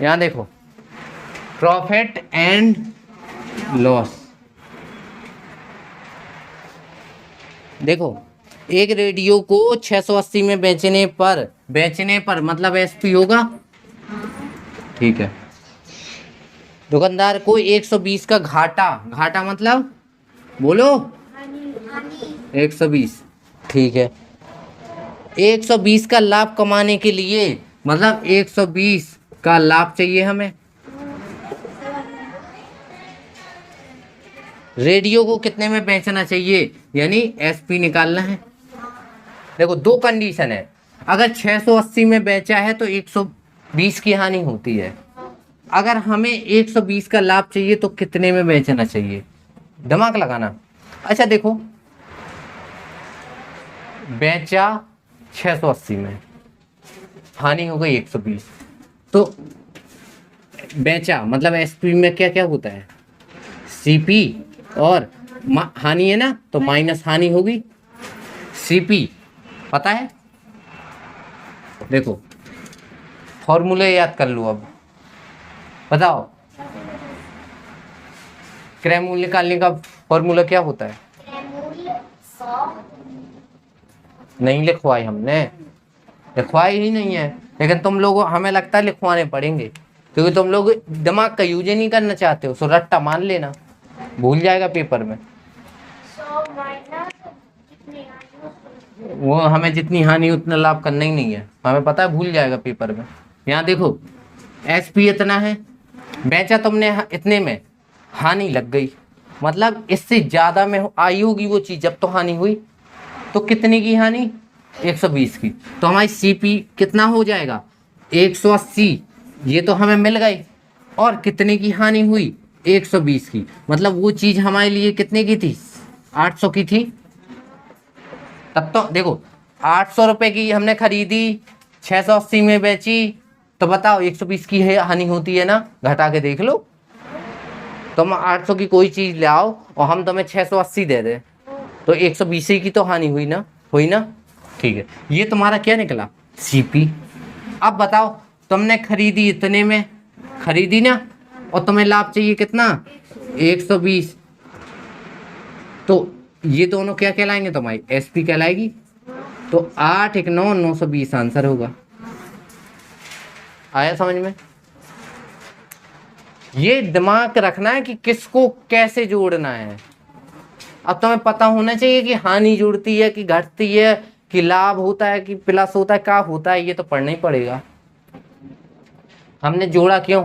यहाँ देखो, profit and loss. देखो, एक रेडियो को 680 में बेचने पर मतलब एसपी होगा, ठीक है। दुकानदार को 120 का घाटा मतलब बोलो 120, ठीक है। 120 का लाभ कमाने के लिए मतलब 120 का लाभ चाहिए हमें। रेडियो को कितने में बेचना चाहिए, यानी एसपी निकालना है। देखो, दो कंडीशन है, अगर 680 में बेचा है तो 120 की हानि होती है। अगर हमें 120 का लाभ चाहिए तो कितने में बेचना चाहिए, दिमाग लगाना। अच्छा देखो, बेचा 680 में, हानि हो गई 120, तो बेचा मतलब एसपी में क्या क्या होता है, सीपी और हानि है ना, तो माइनस हानि होगी सीपी, पता है। देखो, फॉर्मूले याद कर लो, अब बताओ क्रय मूल्य निकालने का फॉर्मूला क्या होता है। नहीं लिखवाई हमने, लिखवाई ही नहीं है, लेकिन तुम लोग, हमें लगता है लिखवाने पड़ेंगे, क्योंकि तुम लोग दिमाग का यूज ही नहीं करना चाहते हो। सो रट्टा मान लेना, भूल जाएगा पेपर में। वो हमें जितनी हानि उतना लाभ करना ही नहीं है, हमें पता है, भूल जाएगा पेपर में। यहाँ देखो, एसपी इतना है, बेचा तुमने इतने में, हानि लग गई, मतलब इससे ज्यादा में आई होगी वो चीज जब तो हानि हुई, तो कितने की हानि, 120 की। तो हमारी सीपी कितना हो जाएगा, 180, ये तो हमें मिल गई। और कितने की हानि हुई, 120 की, मतलब वो चीज हमारे लिए कितने की थी, 800 की थी। तब तो देखो, 800 रुपए की हमने खरीदी, 680 में बेची, तो बताओ 120 की है हानि होती है ना, घटा के देख लो। तुम 800 की कोई चीज ले आओ और हम तुम्हें 680 दे दे, तो 120 की तो हानि हुई ना, ठीक है। ये तुम्हारा क्या निकला, सीपी। अब बताओ, तुमने खरीदी इतने में, खरीदी ना, और तुम्हें लाभ चाहिए कितना, 120, तो ये दोनों क्या कहलाएंगे, तुम्हारी एसपी कहलाएगी। तो 8 1 9 920 आंसर होगा। आया समझ में। ये दिमाग रखना है कि किसको कैसे जोड़ना है। अब तुम्हें पता होना चाहिए कि हानि जुड़ती है कि घटती है, कि लाभ होता है कि प्लस होता है, क्या होता है, ये तो पढ़ना ही पड़ेगा। हमने जोड़ा क्यों,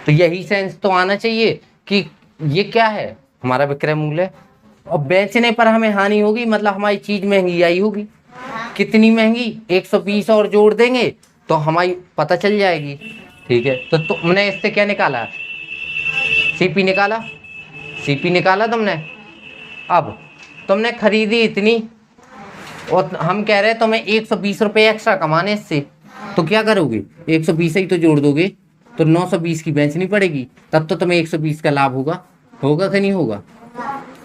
तो यही सेंस तो आना चाहिए कि ये क्या है, हमारा विक्रय मूल्य, और बेचने पर हमें हानि होगी, मतलब हमारी चीज महंगी आई होगी। कितनी महंगी, 120 और जोड़ देंगे तो हमारी पता चल जाएगी, ठीक है। तो तुमने इससे क्या निकाला, सीपी निकाला, सीपी निकाला तुमने। अब तुमने खरीदी इतनी, और हम कह रहे हैं तुम्हें 120 रुपये एक्स्ट्रा कमाने इससे, तो क्या करोगे, 120 ही तो जोड़ दोगे, तो 920 की बेचनी पड़ेगी, तब तो तुम्हें 120 का लाभ होगा कि नहीं होगा,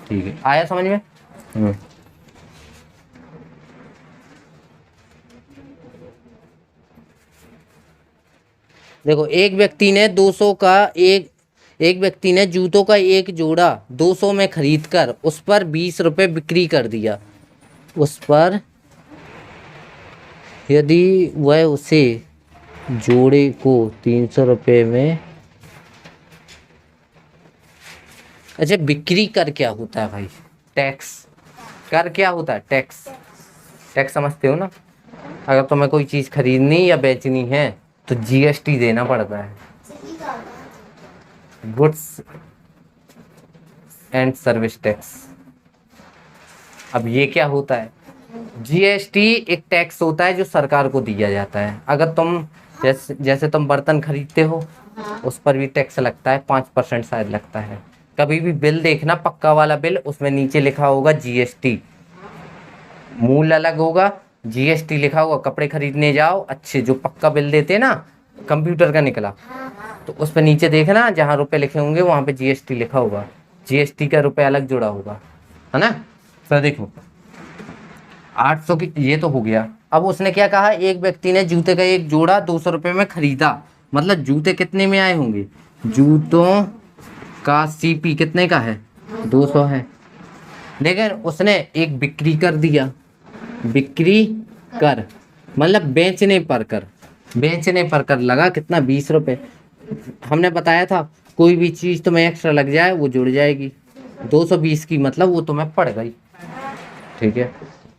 ठीक है। आया समझ में। देखो, एक व्यक्ति ने जूतों का एक जोड़ा 200 में खरीद कर उस पर 20 रुपए बिक्री कर दिया। उस पर यदि वह उसे जोड़े को 300 रुपये में, अच्छा बिक्री कर क्या होता है भाई, टैक्स कर क्या होता है, टैक्स, टैक्स समझते हो ना। अगर तुम्हें कोई चीज खरीदनी या बेचनी है तो जीएसटी देना पड़ता है, गुड्स एंड सर्विस टैक्स। अब ये क्या होता है, जीएसटी एक टैक्स होता है जो सरकार को दिया जाता है। अगर तुम जैसे तुम बर्तन खरीदते हो, उस पर भी टैक्स लगता है, 5% शायद लगता है। कभी भी बिल देखना, पक्का वाला बिल, उसमें नीचे लिखा होगा जीएसटी, मूल अलग होगा, जीएसटी लिखा होगा। कपड़े खरीदने जाओ, अच्छे जो पक्का बिल देते ना, कंप्यूटर का निकला, तो उस पर नीचे देखना, जहाँ रुपए लिखे होंगे वहां पे जीएसटी लिखा होगा, जीएसटी का रुपए अलग जुड़ा होगा, है ना। तो देखो 800 की ये तो हो गया। अब उसने क्या कहा, एक व्यक्ति ने जूते का एक जोड़ा 200 रुपये में खरीदा मतलब जूते कितने में आए होंगे, जूतों का सीपी कितने का है, 200 है। लेकिन उसने एक बिक्री कर दिया, बिक्री कर मतलब बेचने पर कर लगा कितना, 20 रुपए। हमने बताया था कोई भी चीज तुम्हें एक्स्ट्रा लग जाए वो जुड़ जाएगी, 220 की मतलब वो तुम्हें पड़ गई, ठीक है।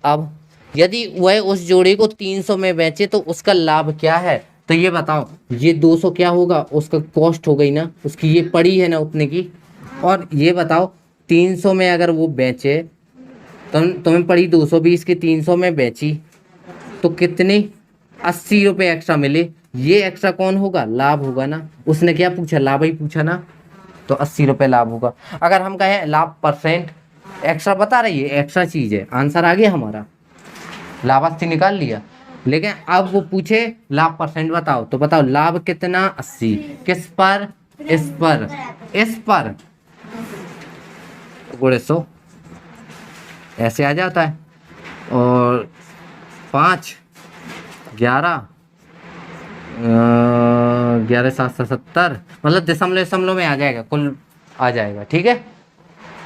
अब यदि वह उस जोड़ी को 300 में बेचे तो उसका लाभ क्या है, तो ये बताओ, ये 200 क्या होगा, उसका कॉस्ट हो गई ना, उसकी ये पड़ी है ना उतने की। और ये बताओ 300 में अगर वो बेचे, तुम्हें पड़ी 220 की, 300 में बेची तो कितनी, 80 रुपये एक्स्ट्रा मिले। ये एक्स्ट्रा कौन होगा, लाभ होगा ना। उसने क्या पूछा, लाभ ही पूछा ना, तो 80 रुपये लाभ होगा। अगर हम कहें लाभ परसेंट, एक्स्ट्रा बता रही है, एक्स्ट्रा चीज है, आंसर आ गया हमारा, लाभ 80 निकाल लिया। लेकिन अब वो पूछे लाभ परसेंट बताओ, तो बताओ लाभ कितना, 80, किस पर, इस पर गुणे 100 ऐसे आ जाता है। और 5 11 11 770 मतलब दशमलव में आ जाएगा, कुल आ जाएगा, ठीक है।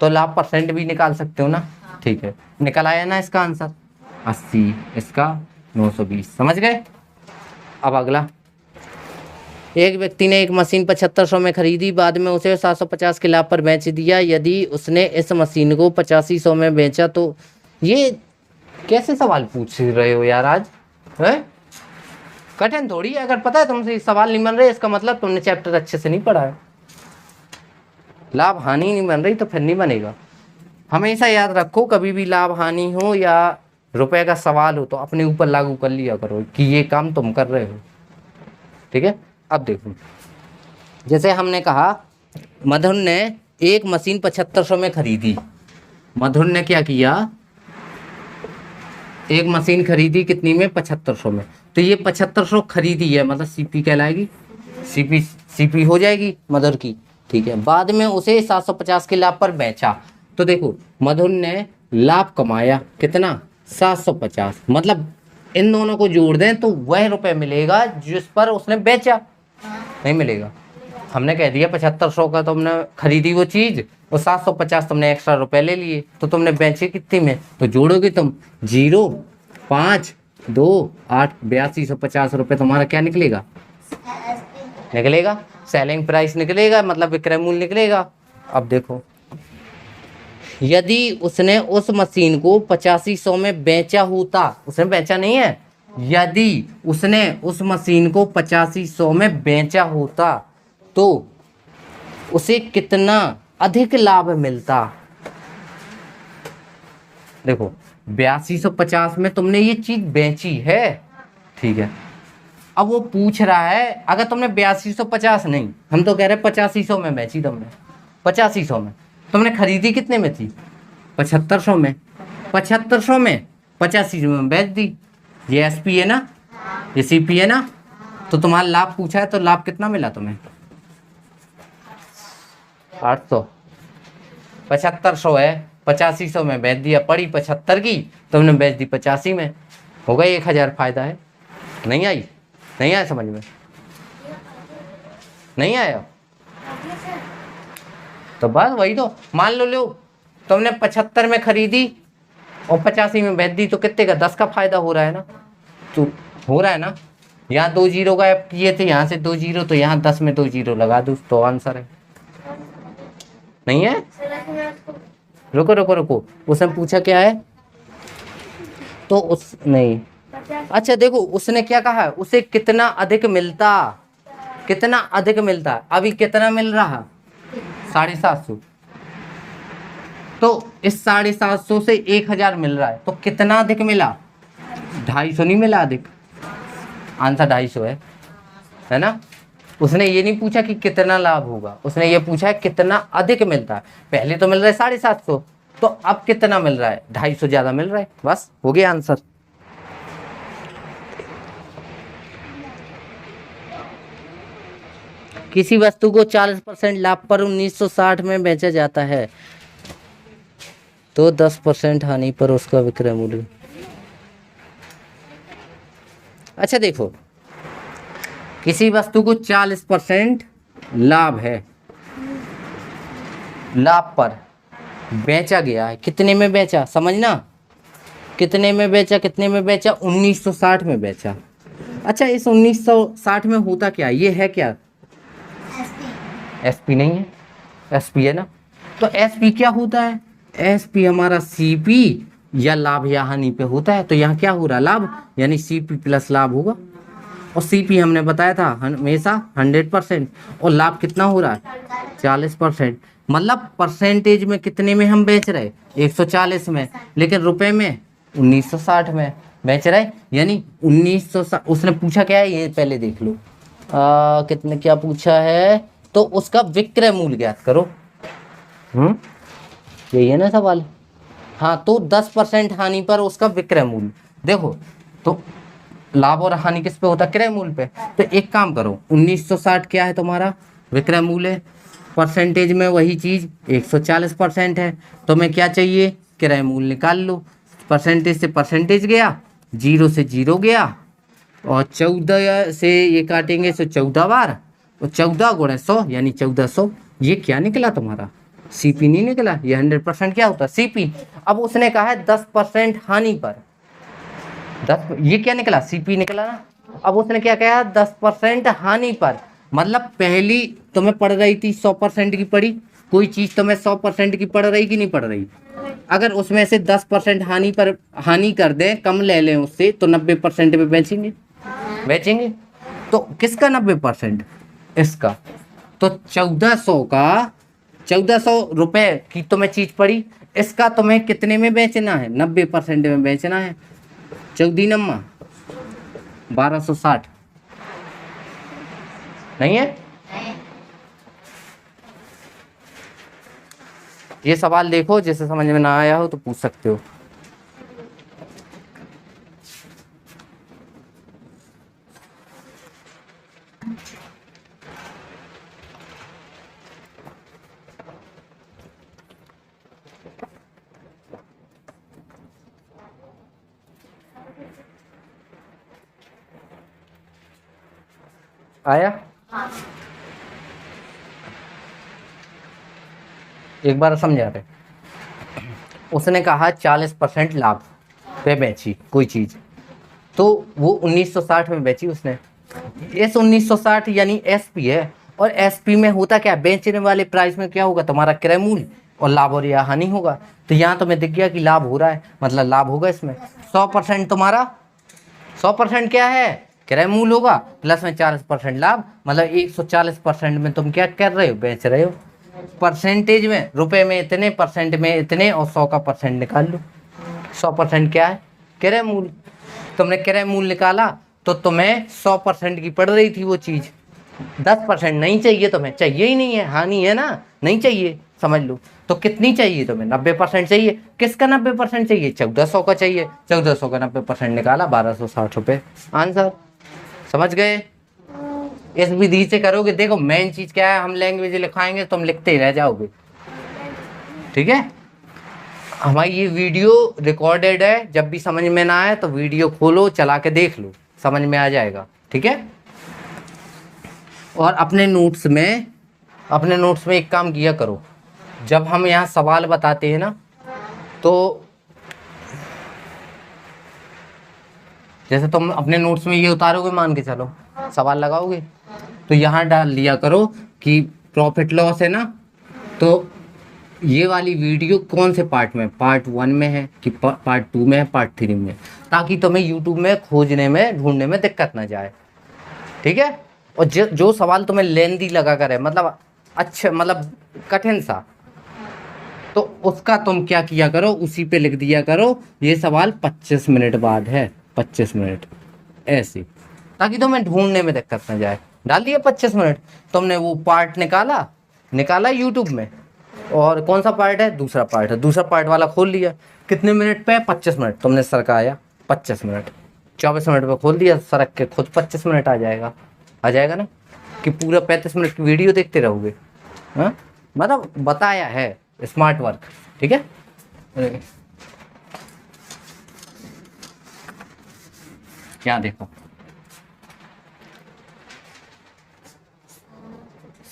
तो लाभ परसेंट भी निकाल सकते हो ना, ठीक है। निकल आया ना इसका आंसर 80, इसका 920, समझ गए। अब अगला, एक व्यक्ति ने एक मशीन 7500 में खरीदी, बाद में उसे 750 के लाभ पर बेच दिया। यदि उसने इस मशीन को 8500 में बेचा तो, ये कैसे सवाल पूछ रहे हो यार आज, है कठिन थोड़ी है। अगर पता है तुमसे सवाल नहीं बन रहे, इसका मतलब तुमने चैप्टर अच्छे से नहीं पढ़ा है। लाभ हानि नहीं बन रही तो फिर नहीं बनेगा। हमेशा याद रखो, कभी भी लाभ हानि हो या रुपए का सवाल हो तो अपने ऊपर लागू कर लिया करो कि ये काम तुम कर रहे हो, ठीक है। अब देखो, जैसे हमने कहा मधुर ने एक मशीन 7500 में खरीदी। मधुर ने क्या किया, एक मशीन खरीदी कितनी में, 7500 में। तो ये 7500 खरीदी है, मतलब सीपी कहलाएगी, सीपी हो जाएगी मधुर की, ठीक है। बाद में उसे 750 के लाभ पर बेचा। तो देखो मधुर ने लाभ कमाया कितना, 750, मतलब इन दोनों को जोड़ दें तो वह रुपए मिलेगा जिस पर उसने बेचा, नहीं मिलेगा। हमने कह दिया 7500 का तुमने खरीदी वो चीज और 750 तुमने एक्स्ट्रा रुपए ले लिए, तो तुमने बेचे कितनी में, तो जोड़ोगे तुम 0 5 2 8 8250 रुपये तुम्हारा क्या निकलेगा, सेलिंग प्राइस निकलेगा, मतलब विक्रय मूल्य निकलेगा। अब देखो, यदि उसने उस मशीन को 8500 में बेचा होता, उसने बेचा नहीं है, यदि उसने उस मशीन को 8500 में बेचा होता तो उसे कितना अधिक लाभ मिलता। देखो 8250 में तुमने ये चीज बेची है, ठीक है। अब वो पूछ रहा है, अगर तुमने 8250 नहीं, हम तो कह रहे 8500 में बेची तुमने, 8500 में तुमने खरीदी कितने में थी, 7500 में, 7500 में 8500 में बेच दी। ये एसपी है ना, ये सीपी है ना, तो तुम्हारा लाभ पूछा है तो लाभ कितना मिला तुम्हें, 800। 7500 है, 8500 में बेच दिया, पड़ी 75 की, तुमने बेच दी 85 में, हो गई 1000 फायदा है। नहीं आया समझ में, नहीं आया तो बस वही। तो मान लो तुमने 75 में खरीदी और 85 में बेच दी, तो कितने का, 10 का फायदा हो रहा है ना, तो हो रहा है ना। यहाँ 2 जीरो गायब किए थे, यहाँ से 2 जीरो, तो यहाँ 10 में 2 जीरो लगा दो तो आंसर है। नहीं है, रुको, उसने पूछा क्या है, तो उस नहीं, अच्छा देखो उसने क्या कहा, उसे कितना अधिक मिलता, अभी कितना मिल रहा, 750। तो इस 750 से 1000 मिल रहा है, तो कितना अधिक मिला, 250 नहीं मिला अधिक, आंसर 250 है ना। उसने ये नहीं पूछा कि कितना लाभ होगा, उसने ये पूछा है कितना अधिक मिलता है। पहले तो मिल रहा है 750, तो अब कितना मिल रहा है, 250 ज्यादा मिल रहा है, बस हो गया आंसर। किसी वस्तु को 40% लाभ पर 1960 में बेचा जाता है तो 10% हानि पर उसका विक्रय मूल्य। अच्छा देखो, किसी वस्तु को 40% लाभ है, लाभ पर बेचा गया है, कितने में बेचा, समझना, कितने में बेचा, कितने में बेचा, 1960 में बेचा। अच्छा, इस 1960 में होता क्या, ये है क्या, एसपी नहीं है, एसपी है ना, तो एसपी क्या होता है, एसपी हमारा सीपी या लाभ या हानि पे होता है। तो यहाँ क्या हो रहा है, लाभ, यानी सीपी प्लस लाभ होगा, और सीपी हमने बताया था हमेशा 100%, और लाभ कितना हो रहा है 40%, मतलब परसेंटेज में कितने में हम बेच रहे 140 में, लेकिन रुपए में 1960 में बेच रहे, यानी 1960। उसने पूछा क्या है ये पहले देख लो, कितने क्या पूछा है, तो उसका विक्रय मूल्य ज्ञात करो। यही है ना सवाल। हाँ, तो 10% हानि पर उसका विक्रय मूल्य, देखो तो लाभ और हानि किस पे होता है, क्रय मूल्य पे। तो एक काम करो, 1960 क्या है तुम्हारा विक्रय मूल्य, परसेंटेज में वही चीज 140% है, तो मैं क्या चाहिए, क्रय मूल्य निकाल लो। परसेंटेज से परसेंटेज गया, 0 से 0 गया, और 14 से ये काटेंगे तो 14 बार, तो 14 गुणे 100 यानी 1400। ये क्या निकला तुम्हारा, सीपी नहीं निकला, ये 100% क्या होता है सीपी। अब उसने कहा है 10% हानि पर, 10, ये क्या निकला सीपी निकला ना। अब उसने क्या कहा 10% हानि पर, मतलब पहली तुम्हें पढ़ रही थी 100% की पढ़ी, कोई चीज तुम्हें 100% की पढ़ रही कि नहीं पढ़ रही, अगर उसमें से 10% हानि पर हानि कर दें, कम ले लें उससे, तो 90% में बेचेंगे, बेचेंगे। तो किसका 90%, इसका। तो 1400 का, 1400 रुपए की तुम्हें चीज पड़ी, इसका तुम्हें कितने में बेचना है, 90% में बेचना है। 14 नम्मा 1260 नहीं है। ये सवाल देखो, जिसे समझ में ना आया हो तो पूछ सकते हो। आया, एक बार समझा रहे। उसने कहा 40% लाभ पे बेची कोई चीज, तो वो 1960 में बेची उसने। इस 1960 यानी एसपी है, और एसपी में होता क्या, बेचने वाले प्राइस में क्या होगा तुम्हारा क्रय मूल्य, और लाभ और या हानि होगा। तो यहाँ तुम्हें दिख गया कि लाभ हो रहा है, मतलब लाभ होगा इसमें 100% तुम्हारा, 100% क्या है क्रय मूल्य होगा, प्लस में 40% लाभ, मतलब 140% में तुम क्या कर रहे हो, बेच रहे हो। परसेंटेज में रुपए में इतने, परसेंट में इतने, और 100 का परसेंट निकाल लो। 100% क्या है क्रय मूल्य, तुमने क्रय मूल्य निकाला तो तुम्हें 100% की पड़ रही थी वो चीज, 10% नहीं चाहिए तुम्हें, चाहिए ही नहीं है, हानि है ना, नहीं चाहिए, समझ लो। तो कितनी चाहिए तुम्हें, 90% चाहिए। किसका 90% चाहिए, 1400 का चाहिए, 1400 का 90% निकाला 1260 रुपये, आंसर। समझ गए, इस विधि से करोगे। देखो मेन चीज क्या है, हम लैंग्वेज लिखाएंगे तुम लिखते ही रह जाओगे, ठीक है। हमारी ये वीडियो रिकॉर्डेड है, जब भी समझ में ना आए तो वीडियो खोलो, चला के देख लो, समझ में आ जाएगा, ठीक है। और अपने नोट्स में एक काम किया करो, जब हम यहाँ सवाल बताते हैं ना, तो जैसे तुम अपने नोट्स में ये उतारोगे, मान के चलो सवाल लगाओगे, तो यहाँ डाल लिया करो कि प्रॉफिट लॉस है ना, तो ये वाली वीडियो कौन से पार्ट में, पार्ट 1 में है कि पार्ट 2 में है, पार्ट 3 में, ताकि तुम्हें यूट्यूब में खोजने में, ढूंढने में दिक्कत ना जाए, ठीक है। और जो सवाल तुम्हें लेंदी लगा कर है, मतलब अच्छा, मतलब कठिन सा, तो उसका तुम क्या किया करो, उसी पे लिख दिया करो ये सवाल 25 मिनट बाद है, 25 मिनट ऐसे, ताकि तुम्हें ढूंढने में दिक्कत ना जाए। डाल दिया 25 मिनट, तुमने वो पार्ट निकाला यूट्यूब में, और कौन सा पार्ट है, दूसरा पार्ट है, दूसरा पार्ट वाला खोल लिया, कितने मिनट पे, 25 मिनट, तुमने सरकाया 25 मिनट, 24 मिनट पे खोल दिया, सरक के खुद 25 मिनट आ जाएगा ना, कि पूरा 35 मिनट की वीडियो देखते रहोगे। हाँ, मतलब बताया है, स्मार्ट वर्क, ठीक है। क्या देखो,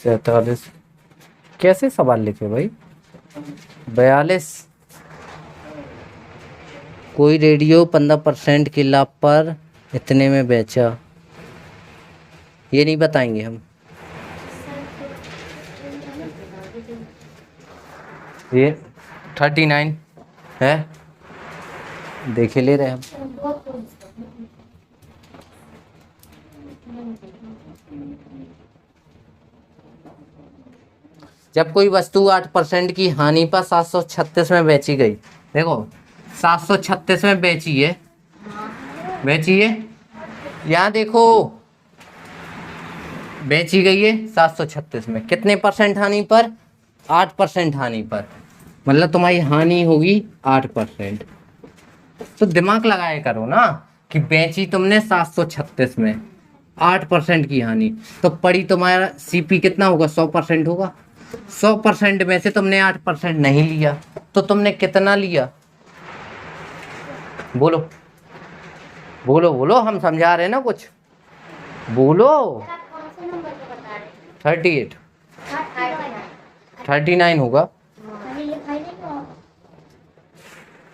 47, कैसे सवाल लिखे भाई? 42, कोई रेडियो 15% के लाभ पर इतने में बेचा, ये नहीं बताएंगे हम। ये 39 है, देखे ले रहे हम। जब कोई वस्तु 8% की हानि पर 736 में बेची गई, देखो 736 में बेची है, यहाँ देखो बेची गई है 736 में, कितने परसेंट हानि पर? 8% हानि पर, मतलब तुम्हारी हानि होगी 8%। तो दिमाग लगाया करो ना कि बेची तुमने 736 में, 8% की हानि, तो पड़ी तुम्हारा सीपी कितना होगा? 100% होगा। 100% में से तुमने 8% नहीं लिया, तो तुमने कितना लिया? बोलो बोलो बोलो, हम समझा रहे हैं ना कुछ, बोलो। 38, 39 होगा,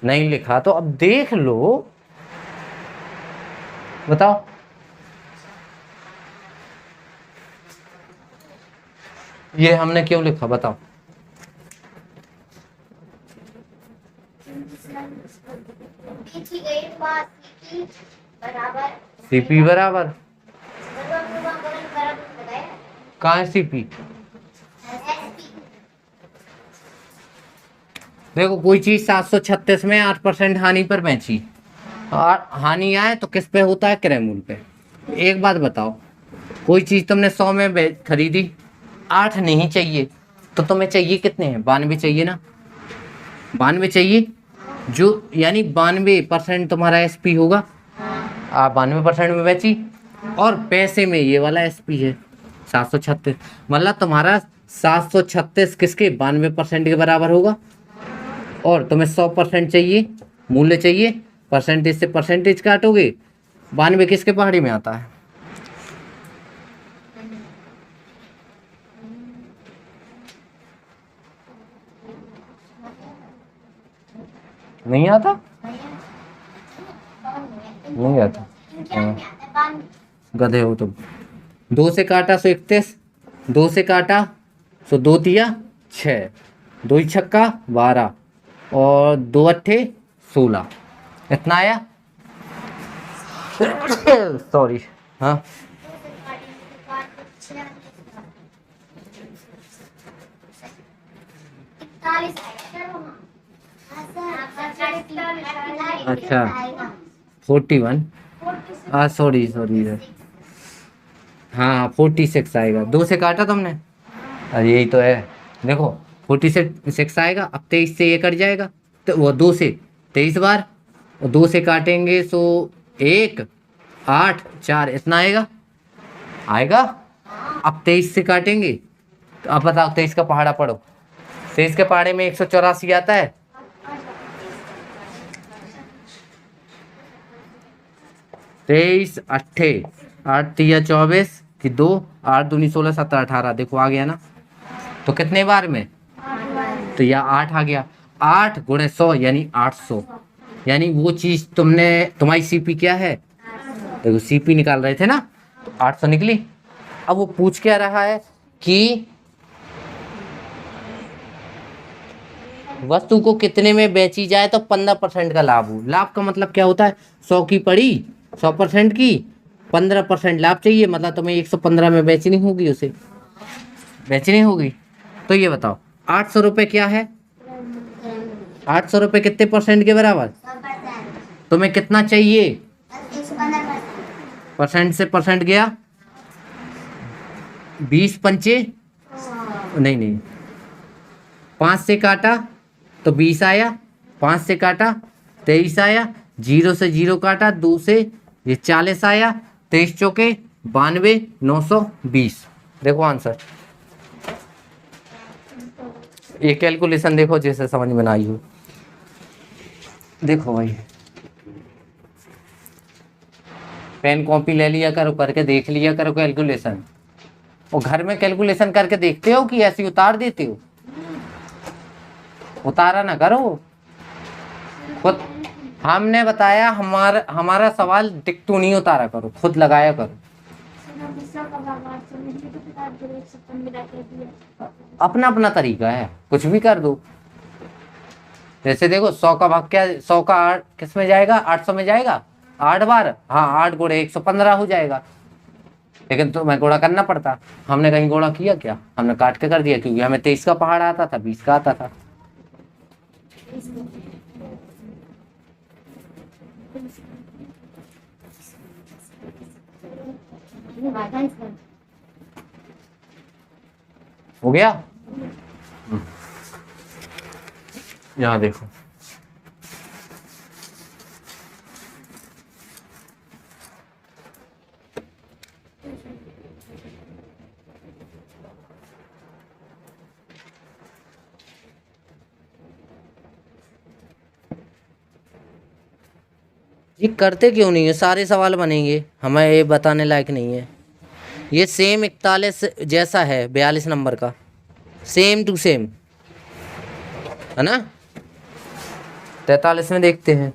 नहीं लिखा तो अब देख लो, बताओ। ये हमने क्यों लिखा, बताओ। सीपी बराबर, कहाँ है सीपी? देखो कोई चीज 736 में 8% हानि पर बेची, और हानि आए तो किस पे होता है? क्रय मूल्य पे। एक बात बताओ, कोई चीज तुमने 100 में खरीदी, 8 नहीं चाहिए, तो तुम्हें चाहिए कितने हैं? 92 चाहिए ना, 92 चाहिए, जो यानी 92% तुम्हारा एसपी होगा। आप 92% में बेची, और पैसे में ये वाला एसपी है 736, मतलब तुम्हारा 736 किसके? 92% के बराबर होगा। और तुम्हें 100% चाहिए, मूल्य चाहिए, परसेंटेज से परसेंटेज काटोगे, 92 किसके पहाड़ी में आता है? नहीं आता, नहीं आता, हाँ। गधे हो तुम। 2 से काटा 131, 2 से काटा 2 तिया 6, 2 छक्का 12, और 2 अट्ठे 16, इतना आया। सॉरी, हाँ अच्छा 41, सॉरी सॉरी, हाँ 46 आएगा। 2 से काटा तुमने, अरे यही तो है, देखो 46 आएगा। अब 23 से ये कट जाएगा, तो वो 2 से 23 बार, और 2 से काटेंगे सो 1 8 4, इतना आएगा। अब 23 से काटेंगे, तो अब बताओ 23 का पहाड़ा पढ़ो, 23 के पहाड़े में 184 आता है। 23 अट्ठे 8 तिया 24 की 2, 8 दूनी 16 17 18, देखो आ गया ना। तो कितने बार में? तो यह 8 आ गया। 8 गुणे 100 यानी 800, यानी वो चीज तुमने, तुम्हारी सीपी क्या है? देखो सीपी निकाल रहे थे ना, तो 800 निकली। अब वो पूछ क्या रहा है कि वस्तु को कितने में बेची जाए तो 15% का लाभ हो। लाभ का मतलब क्या होता है? 100 की पड़ी, 100% की 15% लाभ चाहिए, मतलब तुम्हें 115 में बेचनी होगी, उसे बेचनी होगी। तो ये बताओ 800 रुपये क्या है? 800 रुपये कितने परसेंट के बराबर? तुम्हें कितना चाहिए? परसेंट से परसेंट गया 20 पंचे, नहीं 5 से काटा तो 20 आया, 5 से काटा 23 आया, 0 से 0 काटा 2 से ये 40 आया, 23 चौके 92, 920। देखो आंसर, ये कैलकुलेशन देखो जैसे समझ में ना आई हो। देखो भाई पेन कॉपी ले लिया करो, करके देख लिया करो कैलकुलेशन। और घर में कैलकुलेशन करके देखते हो कि ऐसी उतार देते हो? उतारा ना करो खुद। हमने बताया हमारा सवाल टिकटू नहीं उतारा करो, खुद लगाया करो। अपना अपना तरीका है, कुछ भी कर दो। जैसे देखो 100 का भाग क्या, 100 का 8 किस में जाएगा, 800 में जाएगा 8 बार। हाँ 8 गुणे 115 हो जाएगा। लेकिन तो मैं गुणा करना पड़ता, हमने कहीं गुणा किया क्या? हमने काट के कर दिया, क्योंकि हमें 23 का पहाड़ आता था, 20 का आता था। हो गया। यहाँ देखो, ये करते क्यों नहीं है? सारे सवाल बनेंगे, हमें ये बताने लायक नहीं है। ये सेम 41 जैसा है 42 नंबर का, सेम टू सेम है ना। 43 में देखते हैं,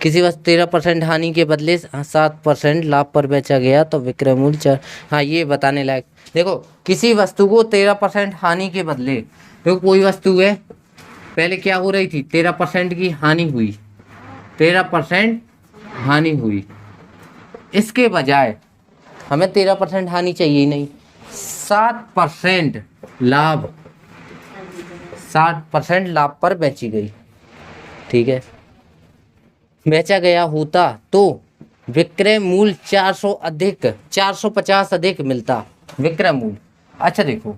किसी वस्तु 13% हानि के बदले 7% लाभ पर बेचा गया तो विक्रय मूल्य 4। हाँ ये बताने लायक। देखो किसी वस्तु को 13% हानि के बदले, तो कोई वस्तु है पहले क्या हो रही थी, 13% की हानि हुई, 13% हानि हुई। इसके बजाय हमें 13% हानि चाहिए ही नहीं, 7% लाभ, 7% लाभ पर बेची गई, ठीक है। बेचा गया होता तो विक्रय मूल्य 450 अधिक मिलता, विक्रय मूल्य। अच्छा देखो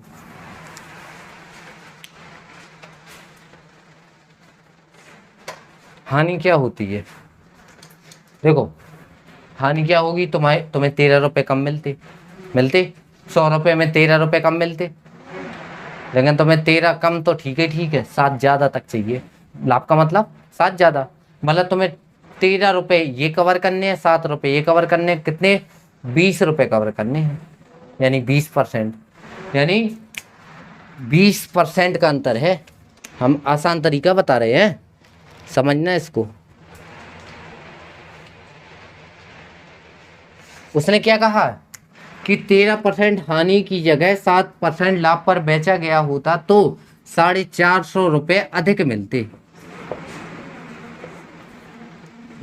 हानि क्या होती है, देखो हानि क्या होगी, तुम्हें 13 रुपये कम मिलते 100 रुपये में 13 रुपये कम मिलते, लेकिन तुम्हें 13 कम तो ठीक है 7 ज़्यादा तक चाहिए। लाभ का मतलब 7 ज़्यादा, मतलब तुम्हें 13 रुपये ये कवर करने हैं, 7 रुपये ये कवर करने हैं, कितने 20 रुपये कवर करने हैं, यानी 20%, यानी 20% का अंतर है। हम आसान तरीका बता रहे हैं, समझना इसको। उसने क्या कहा कि 13% हानि की जगह 7% लाभ पर बेचा गया होता तो 450 रुपये अधिक मिलते,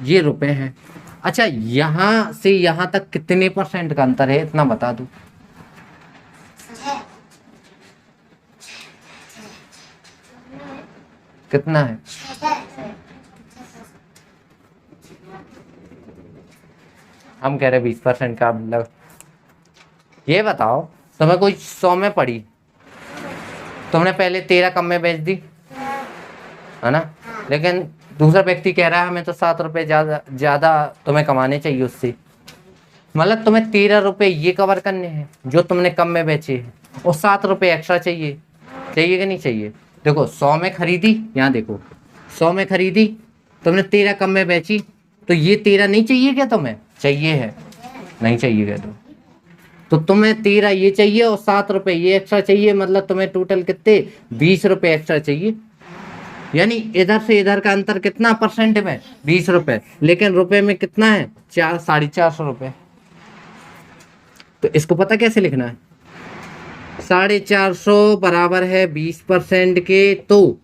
ये रुपए हैं। अच्छा यहां से यहां तक कितने % का अंतर है, इतना बता दो। कितना है? हम कह रहे 20% का मतलब। ये बताओ तुम्हें कोई 100 में पड़ी, तुमने पहले 13 कम में बेच दी है ना, लेकिन दूसरा व्यक्ति कह रहा है हमें तो 7 रुपये ज़्यादा तुम्हें कमाने चाहिए उससे, मतलब तुम्हें 13 रुपये ये कवर करने हैं जो तुमने कम में बेचे हैं, और 7 रुपये एक्स्ट्रा चाहिए कि नहीं चाहिए। देखो 100 में खरीदी, यहाँ देखो 100 में खरीदी तुमने 13 कम में बेची, तो ये 13 नहीं चाहिए क्या तुम्हें? चाहिए है, नहीं चाहिए क्या तो तुम्हें 13 ये चाहिए और 7 रुपये ये एक्स्ट्रा चाहिए, मतलब तुम्हें टोटल कितने 20 रुपये एक्स्ट्रा चाहिए। यानी इधर से इधर का अंतर कितना % में, 20 रुपये, लेकिन रुपए में कितना है 450 रुपये। तो इसको पता कैसे लिखना है, 450 बराबर है 20% के, तो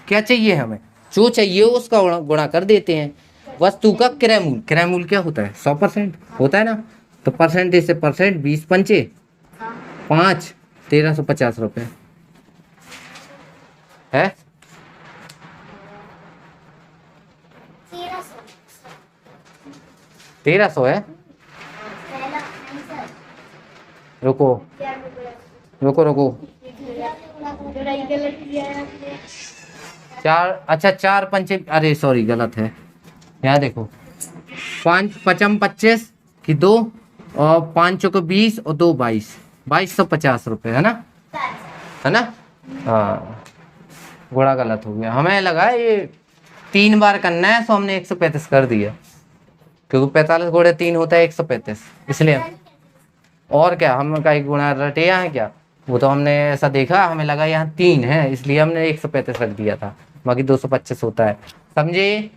क्या चाहिए हमें, जो चाहिए उसका गुणा कर देते हैं। वस्तु का क्रय मूल्य क्या होता है 100% होता है ना, तो परसेंटेज से % 20 पंचे 5, 1350 रुपये है। 1300 है। रुको रुको रुको, 4, अच्छा 4 पंचे, अरे सॉरी गलत है, यहाँ देखो 5 पचम 25 की 2 और 5 चौको 20 और 2 22, 2250 रुपये है ना। हाँ गुणा गलत हो गया, हमें लगा ये 3 बार करना है, तो हमने 135 कर दिया, क्योंकि 45 गुणे 3 होता है 135, इसलिए और क्या, हम का एक गुणा रटे हैं क्या? वो तो हमने ऐसा देखा, हमें लगा यहाँ 3 है इसलिए हमने 135 रख दिया था, बाकी 225 होता है। समझे?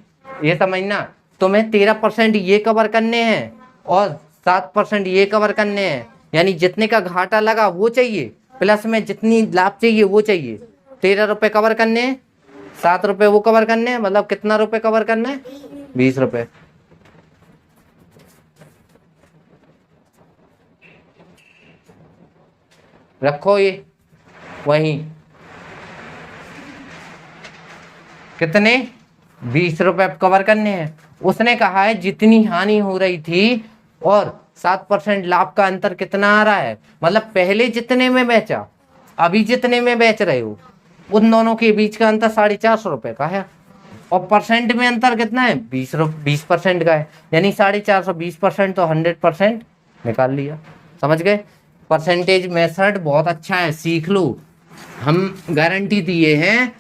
ये समझना, तुम्हें 13% ये कवर करने हैं और 7% ये कवर करने हैं, यानी जितने का घाटा लगा वो चाहिए, प्लस में जितनी लाभ चाहिए वो चाहिए। 13 रुपये कवर करने हैं, 7 रुपये वो कवर करने हैं, मतलब कितना रुपये कवर करना है? 20 रुपये। रखो ये वहीं, कितने? 20 रुपये कवर करने हैं। उसने कहा है जितनी हानि हो रही थी और 7% लाभ का अंतर कितना आ रहा है, मतलब पहले जितने में बेचा अभी जितने में बेच रहे हो उन दोनों के बीच का अंतर 450 रुपये का है, और परसेंट में अंतर कितना है? 20% का है, यानी 450, 20% तो 100% निकाल लिया। समझ गए? परसेंटेज मेथड बहुत अच्छा है, सीख लो, हम गारंटी दिए हैं,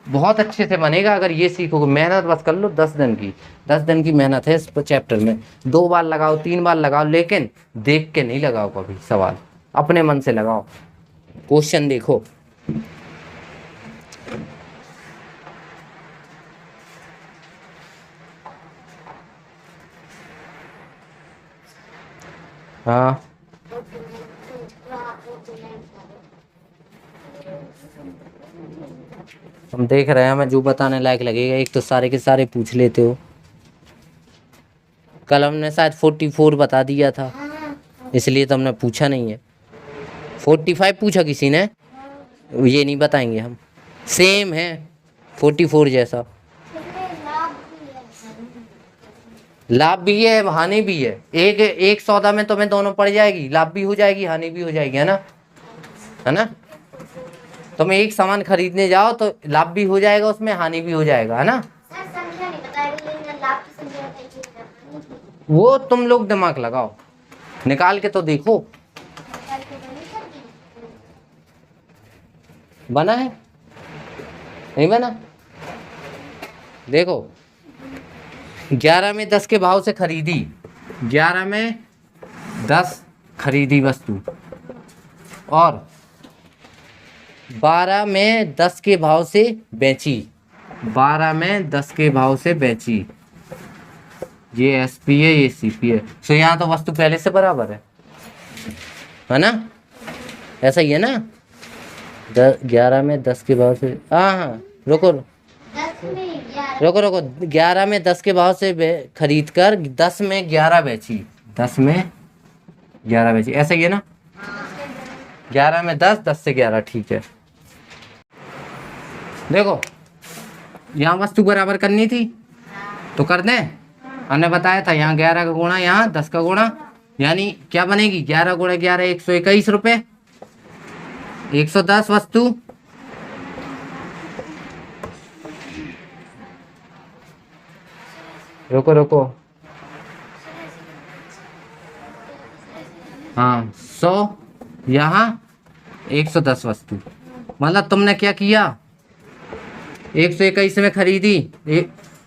बहुत अच्छे से बनेगा अगर ये सीखोगे। मेहनत बस कर लो 10 दिन की, 10 दिन की मेहनत है इस चैप्टर में। 2 बार लगाओ, 3 बार लगाओ, लेकिन देख के नहीं लगाओ कभी सवाल, अपने मन से लगाओ, क्वेश्चन देखो। हाँ, हम देख रहे हैं, हमें जो बताने लायक लगेगा। एक तो सारे के सारे पूछ लेते हो, कल हमने शायद 44 बता दिया था, इसलिए तो हमने पूछा नहीं है। 45 पूछा किसी ने, ये नहीं बताएंगे हम, सेम है 44 जैसा। लाभ भी है हानि भी है, एक सौदा में तुम्हें दोनों पड़ जाएगी, लाभ भी हो जाएगी हानि भी हो जाएगी, है ना? है ना? तुम एक सामान खरीदने जाओ तो लाभ भी हो जाएगा उसमें, हानि भी हो जाएगा, है ना? वो तुम लोग दिमाग लगाओ, निकाल के तो देखो। बना है नहीं बना? देखो, 11 में 10 के भाव से खरीदी, 11 में 10 खरीदी वस्तु, और 12 में 10 के भाव से बेची, 12 में 10 के भाव से बेची। ये एसपी है, ये सीपी है, तो यहाँ तो वस्तु पहले से बराबर है ना? ऐसा ही है ना? 11 में 10 के भाव से, हाँ, रुको रुको रुको, 11 में 10 के भाव से खरीद कर 10 में 11 बेची, 10 में 11 बेची, ऐसा ही है ना? 11 में 10, 10 से 11, ठीक है। देखो, यहाँ वस्तु बराबर करनी थी तो कर दें, हमने बताया था यहाँ 11 का गुणा यहाँ 10 का गुणा, यानी क्या बनेगी? 11 गुणा 11 121 रुपये, 110 वस्तु, रुको रुको, हाँ 100, यहाँ 110 वस्तु, मतलब तुमने क्या किया? 121 में खरीदी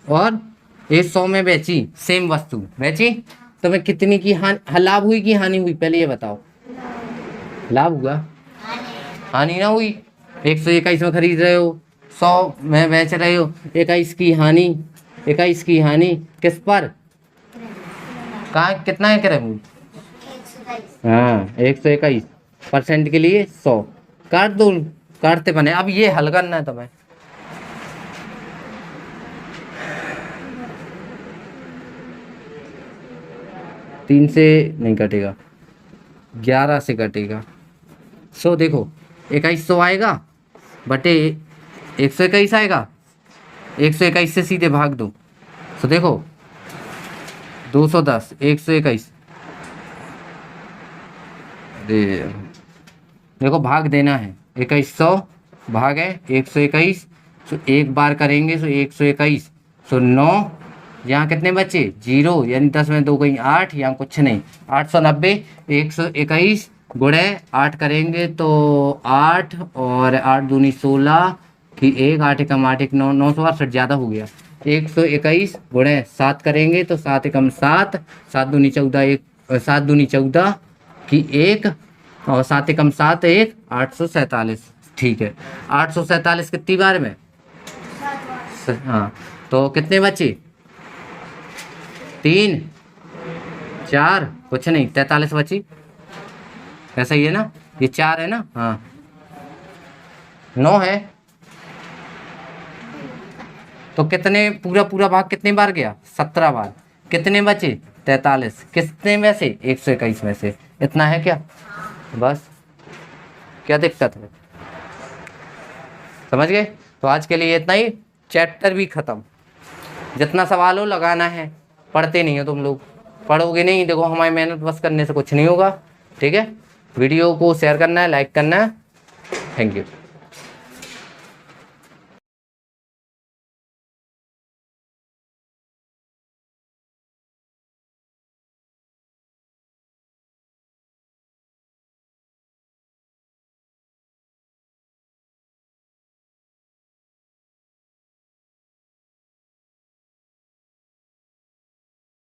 और 100 में बेची, सेम वस्तु बेची, तुम्हें कितनी की लाभ हुई कि हानि हुई? पहले ये बताओ। लाभ हुआ, हानि ना हुई। 121 में खरीद रहे हो, 100 में बेच रहे हो, 21 की हानि, 21 की हानि किस पर? कहाँ कितना है करे? हाँ, 121% के लिए 100 काट दो, काटते बने। अब ये हल करना है तुम्हें, तीन से नहीं कटेगा, 11 से कटेगा। 100 देखो, 2100 आएगा बटे 121 आएगा, 121 से सीधे भाग दो, तो देखो 210, 121, देखो भाग देना है, 2100 भाग है 121, तो एक बार करेंगे तो 121, तो 9, यहाँ कितने बचे? 0, यानी 10 में 2 गई 8, यहाँ कुछ नहीं, 890, 121 गुणे 8 करेंगे तो 8 और 8 दूनी 16 की 1, 8 एकम 8 एक 9, 968 ज़्यादा हो गया। 121 गुणे 7 करेंगे तो 7 एकम 7, 7 दूनी 14, 1 7 दूनी 14, कि 1 और 7 एकम 7 1 847। ठीक है, 847 कितनी बार में? हाँ, तो कितने बचे? 3 4 कुछ नहीं, 43 बची। ऐसा ही है ना, ये 4 है ना, हाँ 9 है। तो कितने पूरा पूरा भाग कितने बार गया? 17 बार। कितने बचे? 43। कितने में से? 121 में से। इतना है क्या? बस, क्या दिक्कत है? समझ गए? तो आज के लिए इतना ही, चैप्टर भी खत्म। जितना सवाल हो लगाना है, पढ़ते नहीं हो तुम लोग, पढ़ोगे नहीं, देखो हमारी मेहनत बस करने से कुछ नहीं होगा। ठीक है, वीडियो को शेयर करना है, लाइक करना है। Thank you.